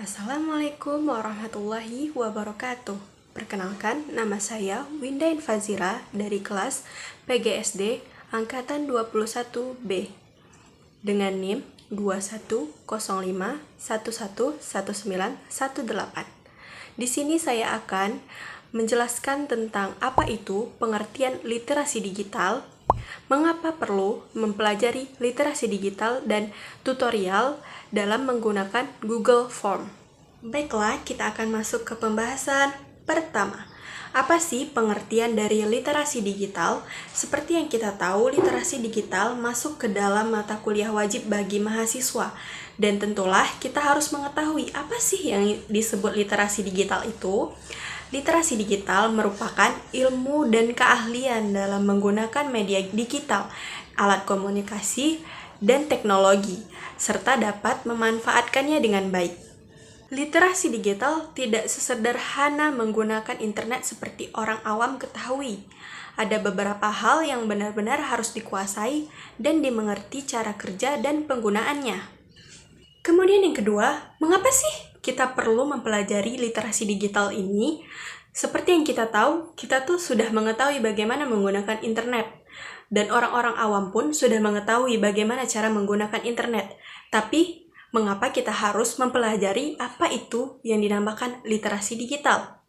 Assalamualaikum warahmatullahi wabarakatuh. Perkenalkan, nama saya Winda Infazira dari kelas PGSD Angkatan 21B dengan NIM 2105111918. Di sini saya akan menjelaskan tentang apa itu pengertian literasi digital, mengapa perlu mempelajari literasi digital, dan tutorial dalam menggunakan Google Form. Baiklah, kita akan masuk ke pembahasan pertama. Apa sih pengertian dari literasi digital? Seperti yang kita tahu, literasi digital masuk ke dalam mata kuliah wajib bagi mahasiswa. Dan tentulah kita harus mengetahui apa sih yang disebut literasi digital itu. Literasi digital merupakan ilmu dan keahlian dalam menggunakan media digital, alat komunikasi, dan teknologi, serta dapat memanfaatkannya dengan baik. Literasi digital tidak sesederhana menggunakan internet seperti orang awam ketahui. Ada beberapa hal yang benar-benar harus dikuasai dan dimengerti cara kerja dan penggunaannya. Kemudian yang kedua, mengapa sih kita perlu mempelajari literasi digital ini? Seperti yang kita tahu, kita tuh sudah mengetahui bagaimana menggunakan internet. Dan orang-orang awam pun sudah mengetahui bagaimana cara menggunakan internet. Tapi, mengapa kita harus mempelajari apa itu yang dinamakan literasi digital?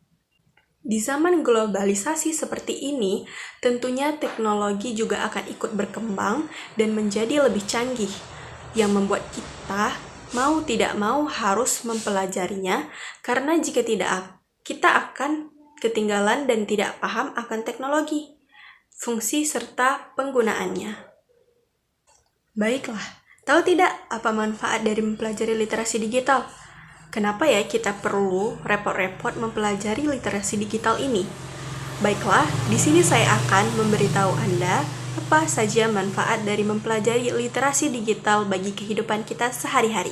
Di zaman globalisasi seperti ini, tentunya teknologi juga akan ikut berkembang dan menjadi lebih canggih, yang membuat kita mau tidak mau harus mempelajarinya, karena jika tidak, kita akan ketinggalan dan tidak paham akan teknologi, fungsi, serta penggunaannya. Baiklah, tahu tidak apa manfaat dari mempelajari literasi digital? Kenapa ya kita perlu repot-repot mempelajari literasi digital ini? Baiklah, di sini saya akan memberitahu Anda apa saja manfaat dari mempelajari literasi digital bagi kehidupan kita sehari-hari.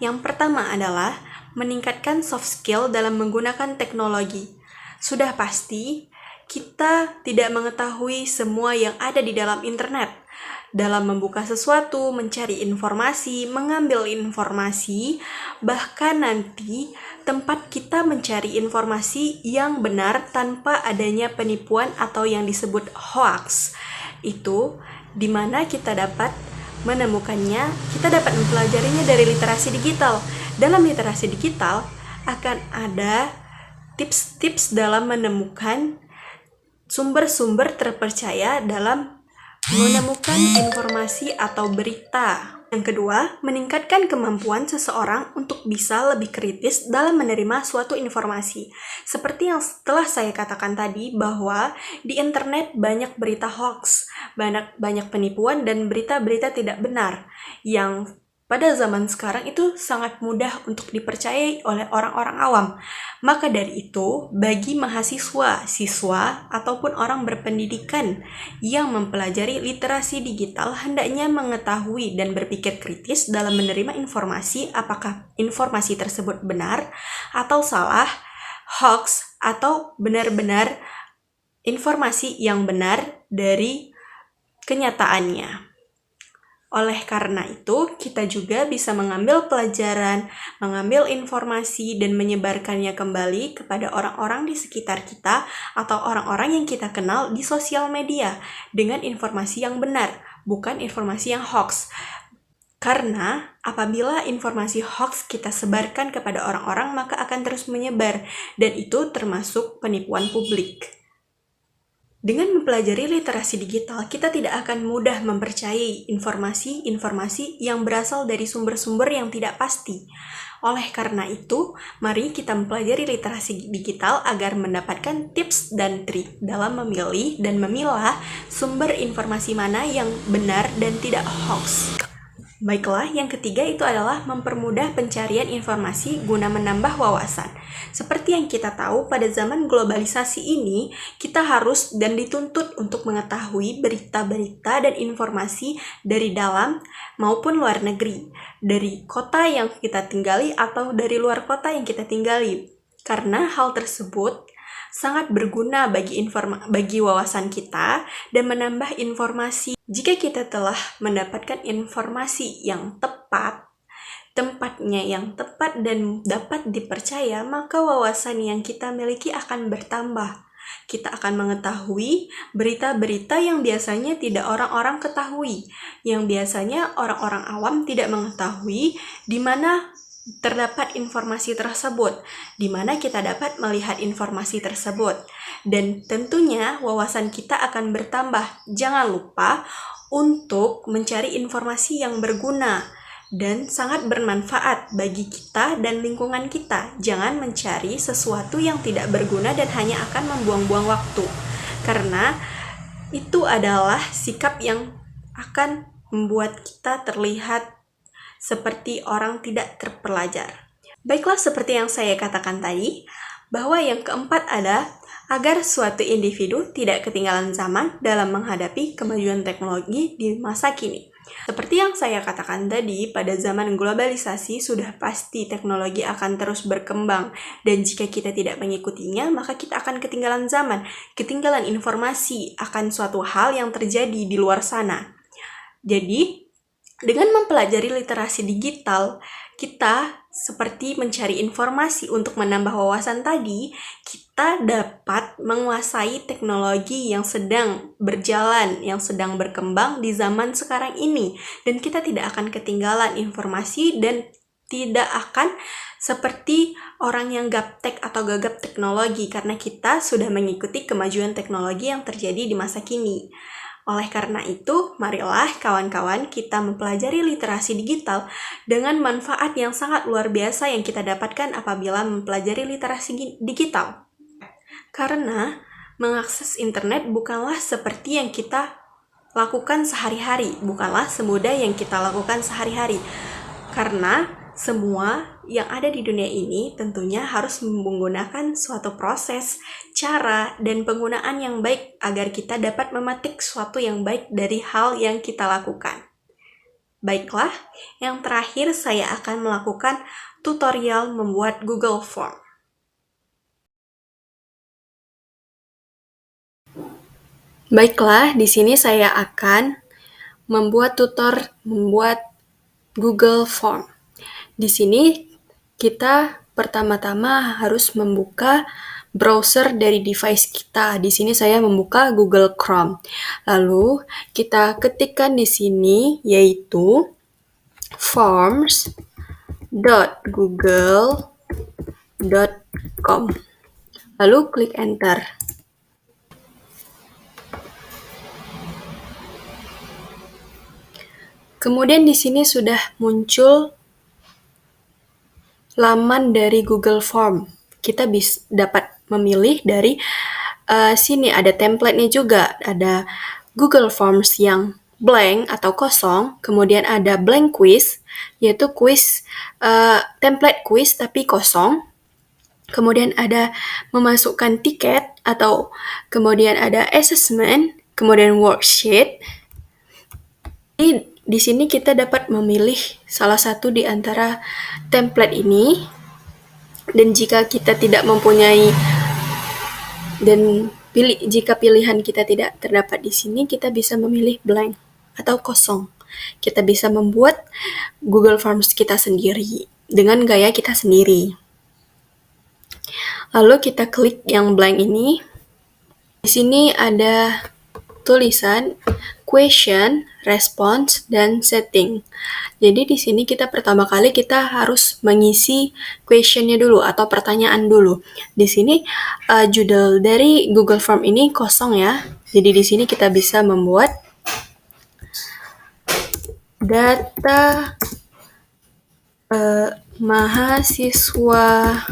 Yang pertama adalah meningkatkan soft skill dalam menggunakan teknologi. Sudah pasti, kita tidak mengetahui semua yang ada di dalam internet. Dalam membuka sesuatu, mencari informasi, mengambil informasi, bahkan nanti tempat kita mencari informasi yang benar tanpa adanya penipuan atau yang disebut hoax. Itu dimana kita dapat menemukannya, kita dapat mempelajarinya dari literasi digital. Dalam literasi digital akan ada tips-tips dalam menemukan sumber-sumber terpercaya dalam menemukan informasi atau berita. Yang kedua, meningkatkan kemampuan seseorang untuk bisa lebih kritis dalam menerima suatu informasi. Seperti yang telah saya katakan tadi, bahwa di internet banyak berita hoax, banyak penipuan dan berita-berita tidak benar, yang pada zaman sekarang itu sangat mudah untuk dipercayai oleh orang-orang awam. Maka dari itu, bagi mahasiswa, siswa, ataupun orang berpendidikan yang mempelajari literasi digital hendaknya mengetahui dan berpikir kritis dalam menerima informasi, apakah informasi tersebut benar atau salah, hoax, atau benar-benar informasi yang benar dari kenyataannya. Oleh karena itu, kita juga bisa mengambil pelajaran, mengambil informasi, dan menyebarkannya kembali kepada orang-orang di sekitar kita atau orang-orang yang kita kenal di sosial media dengan informasi yang benar, bukan informasi yang hoax. Karena apabila informasi hoax kita sebarkan kepada orang-orang, maka akan terus menyebar, dan itu termasuk penipuan publik. Dengan mempelajari literasi digital, kita tidak akan mudah mempercayai informasi-informasi yang berasal dari sumber-sumber yang tidak pasti. Oleh karena itu, mari kita mempelajari literasi digital agar mendapatkan tips dan trik dalam memilih dan memilah sumber informasi mana yang benar dan tidak hoax. Baiklah, yang ketiga itu adalah mempermudah pencarian informasi guna menambah wawasan. Seperti yang kita tahu, pada zaman globalisasi ini, kita harus dan dituntut untuk mengetahui berita-berita dan informasi dari dalam maupun luar negeri, dari kota yang kita tinggali atau dari luar kota yang kita tinggali. Karena hal tersebut sangat berguna bagi wawasan kita dan menambah informasi. Jika kita telah mendapatkan informasi yang tepat, tempatnya yang tepat dan dapat dipercaya, maka wawasan yang kita miliki akan bertambah. Kita akan mengetahui berita-berita yang biasanya tidak orang-orang ketahui, yang biasanya orang-orang awam tidak mengetahui di mana terdapat informasi tersebut, di mana kita dapat melihat informasi tersebut. Dan tentunya wawasan kita akan bertambah. Jangan lupa untuk mencari informasi yang berguna dan sangat bermanfaat bagi kita dan lingkungan kita. Jangan mencari sesuatu yang tidak berguna dan hanya akan membuang-buang waktu, karena itu adalah sikap yang akan membuat kita terlihat seperti orang tidak terpelajar. Baiklah, seperti yang saya katakan tadi, bahwa yang keempat ada agar suatu individu tidak ketinggalan zaman dalam menghadapi kemajuan teknologi di masa kini. Seperti yang saya katakan tadi, pada zaman globalisasi sudah pasti teknologi akan terus berkembang, dan jika kita tidak mengikutinya, maka kita akan ketinggalan zaman, ketinggalan informasi akan suatu hal yang terjadi di luar sana. Jadi, dengan mempelajari literasi digital, kita seperti mencari informasi untuk menambah wawasan tadi, kita dapat menguasai teknologi yang sedang berjalan, yang sedang berkembang di zaman sekarang ini. Dan kita tidak akan ketinggalan informasi dan tidak akan seperti orang yang gaptek atau gagap teknologi, karena kita sudah mengikuti kemajuan teknologi yang terjadi di masa kini. Oleh karena itu, marilah kawan-kawan kita mempelajari literasi digital dengan manfaat yang sangat luar biasa yang kita dapatkan apabila mempelajari literasi digital. Karena mengakses internet bukanlah seperti yang kita lakukan sehari-hari, bukanlah semudah yang kita lakukan sehari-hari. Karena semua yang ada di dunia ini tentunya harus menggunakan suatu proses, cara, dan penggunaan yang baik agar kita dapat memetik sesuatu yang baik dari hal yang kita lakukan. Baiklah, yang terakhir saya akan melakukan tutorial membuat Google Form. Baiklah, di sini saya akan membuat Google Form. Di sini kita pertama-tama harus membuka browser dari device kita. Di sini saya membuka Google Chrome. Lalu kita ketikkan di sini yaitu forms.google.com. Lalu klik enter. Kemudian di sini sudah muncul laman dari Google Form. Kita dapat memilih dari sini ada template-nya juga. Ada Google Forms yang blank atau kosong, kemudian ada blank quiz, yaitu template quiz tapi kosong. Kemudian ada memasukkan tiket atau kemudian ada assessment, kemudian worksheet. Di sini kita dapat memilih salah satu di antara template ini, dan jika kita tidak mempunyai jika pilihan kita tidak terdapat di sini, kita bisa memilih blank atau kosong. Kita bisa membuat Google Forms kita sendiri dengan gaya kita sendiri. Lalu kita klik yang blank ini. Di sini ada tulisan question, response, dan setting. Jadi di sini pertama kali kita harus mengisi questionnya dulu atau pertanyaan dulu. Di sini judul dari Google Form ini kosong ya. Jadi di sini kita bisa membuat data mahasiswa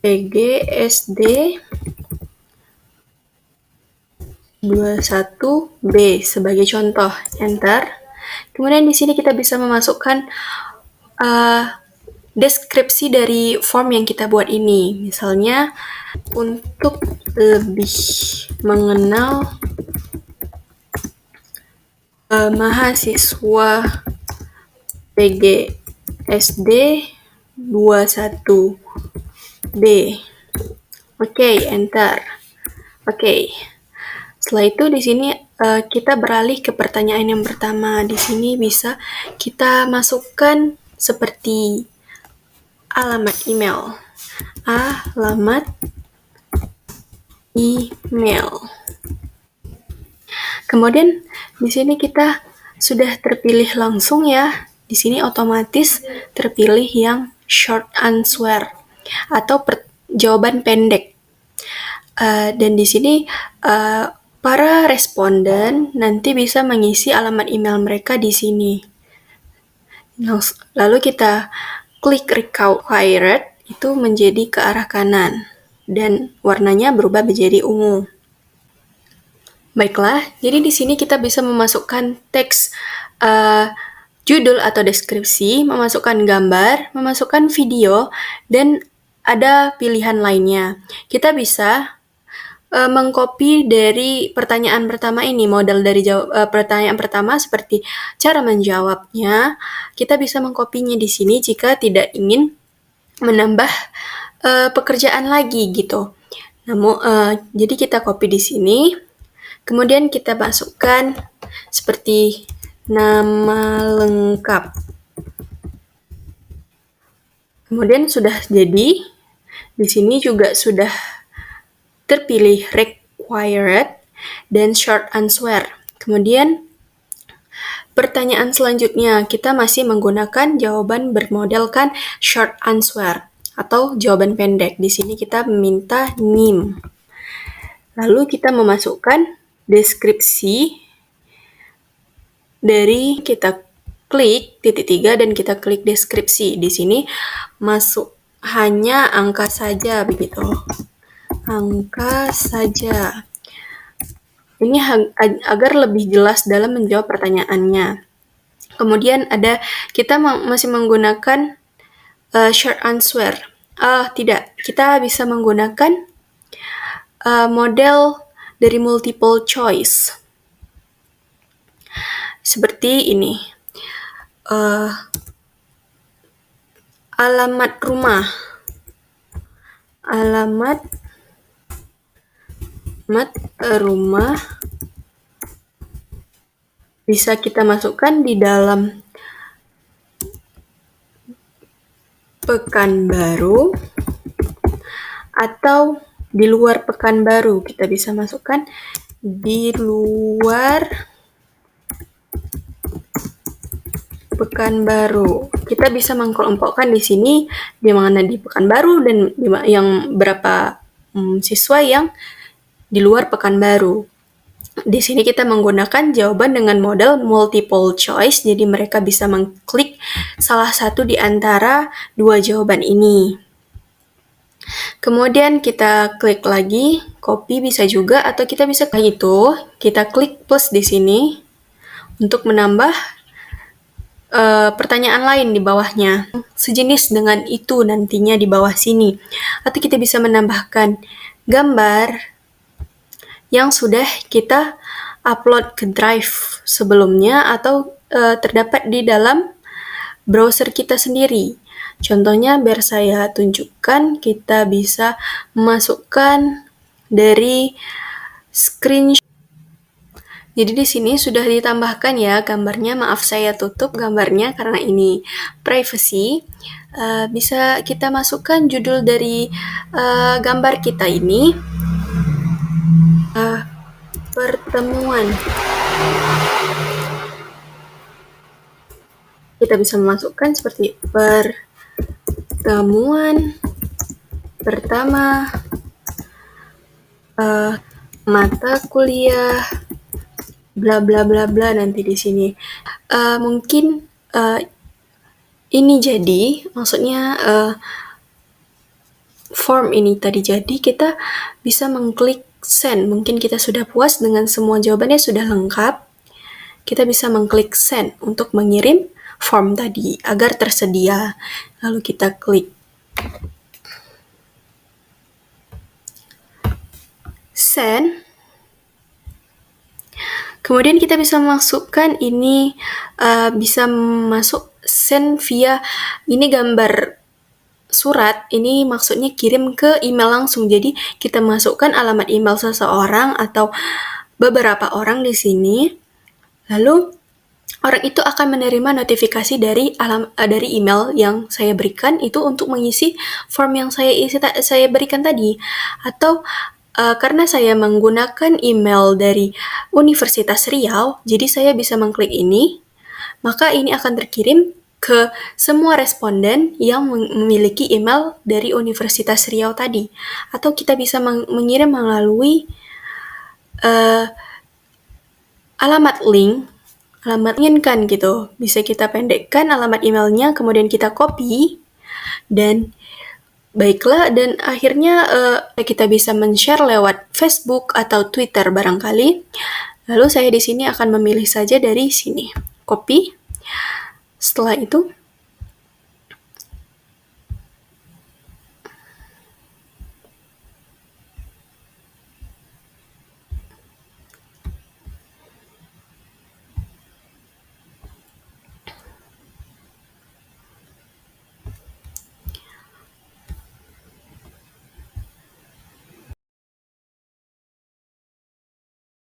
PGSD 21B sebagai contoh, enter. Kemudian di sini kita bisa memasukkan deskripsi dari form yang kita buat ini. Misalnya, untuk lebih mengenal mahasiswa PGSD 21B. Oke, enter. Oke. Setelah itu di sini kita beralih ke pertanyaan yang pertama. Di sini bisa kita masukkan seperti alamat email. Alamat email. Kemudian di sini kita sudah terpilih langsung ya. Di sini otomatis terpilih yang short answer atau jawaban pendek. Dan di sini para responden nanti bisa mengisi alamat email mereka di sini. Lalu kita klik required, itu menjadi ke arah kanan dan warnanya berubah menjadi ungu. Baiklah, jadi di sini kita bisa memasukkan teks judul atau deskripsi, memasukkan gambar, memasukkan video, dan ada pilihan lainnya. Kita bisa mengcopy dari pertanyaan pertama ini, model dari pertanyaan pertama seperti cara menjawabnya. Kita bisa mengcopynya di sini jika tidak ingin menambah pekerjaan lagi gitu. Namun, jadi kita copy di sini. Kemudian kita masukkan seperti nama lengkap. Kemudian sudah jadi. Di sini juga sudah terpilih required dan short answer. Kemudian pertanyaan selanjutnya kita masih menggunakan jawaban bermodelkan short answer atau jawaban pendek. Di sini kita meminta name. Lalu kita memasukkan deskripsi dari kita klik titik 3 dan kita klik deskripsi. Di sini masuk hanya angka saja begitu. Angka saja. Ini agar lebih jelas dalam menjawab pertanyaannya. Kemudian kita masih menggunakan short answer. Tidak, kita bisa menggunakan model dari multiple choice. Seperti ini. Alamat rumah. Alamat rumah bisa kita masukkan di dalam Pekanbaru atau di luar Pekanbaru. Kita bisa masukkan di luar Pekanbaru. Kita bisa mengkelompokkan di sini di mana di Pekanbaru dan yang berapa siswa yang di luar Pekanbaru. Di sini kita menggunakan jawaban dengan model multiple choice, jadi mereka bisa mengklik salah satu di antara dua jawaban ini. Kemudian kita klik lagi, copy bisa juga, atau kita bisa kayak itu, kita klik plus di sini untuk menambah pertanyaan lain di bawahnya, sejenis dengan itu nantinya di bawah sini. Atau kita bisa menambahkan gambar yang sudah kita upload ke Drive sebelumnya atau terdapat di dalam browser kita sendiri. Contohnya biar saya tunjukkan, kita bisa memasukkan dari screenshot. Jadi di sini sudah ditambahkan ya gambarnya. Maaf saya tutup gambarnya karena ini privacy. Bisa kita masukkan judul dari gambar kita ini. Pertemuan. Kita bisa memasukkan seperti pertemuan pertama mata kuliah bla bla bla bla nanti di sini. Mungkin ini jadi maksudnya form ini tadi jadi kita bisa mengklik send. Mungkin kita sudah puas dengan semua jawabannya sudah lengkap. Kita bisa mengklik send untuk mengirim form tadi agar tersedia. Lalu kita klik send. Kemudian kita bisa masukkan ini, bisa masuk send via ini gambar surat, ini maksudnya kirim ke email langsung. Jadi kita masukkan alamat email seseorang atau beberapa orang di sini, lalu orang itu akan menerima notifikasi dari email yang saya berikan itu untuk mengisi form yang saya berikan tadi. Atau karena saya menggunakan email dari Universitas Riau, jadi saya bisa mengklik ini, maka ini akan terkirim ke semua responden yang memiliki email dari Universitas Riau tadi. Atau kita bisa mengirim melalui alamat inginkan gitu. Bisa kita pendekkan alamat emailnya, kemudian kita copy, dan baiklah, dan akhirnya kita bisa men-share lewat Facebook atau Twitter barangkali. Lalu saya di sini akan memilih saja dari sini, copy. Setelah itu,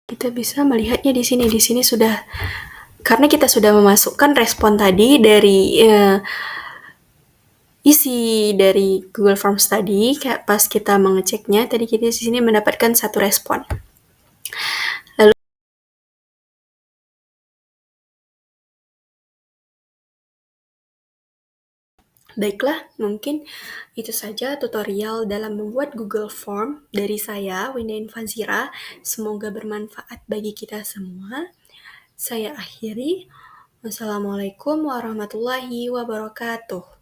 kita bisa melihatnya di sini. Di sini sudah, karena kita sudah memasukkan respon tadi dari isi dari Google Forms tadi, kayak pas kita mengeceknya, tadi kita di sini mendapatkan satu respon. Lalu, baiklah, mungkin itu saja tutorial dalam membuat Google Form dari saya, Winda Infanzira. Semoga bermanfaat bagi kita semua. Saya akhiri. Wassalamualaikum warahmatullahi wabarakatuh.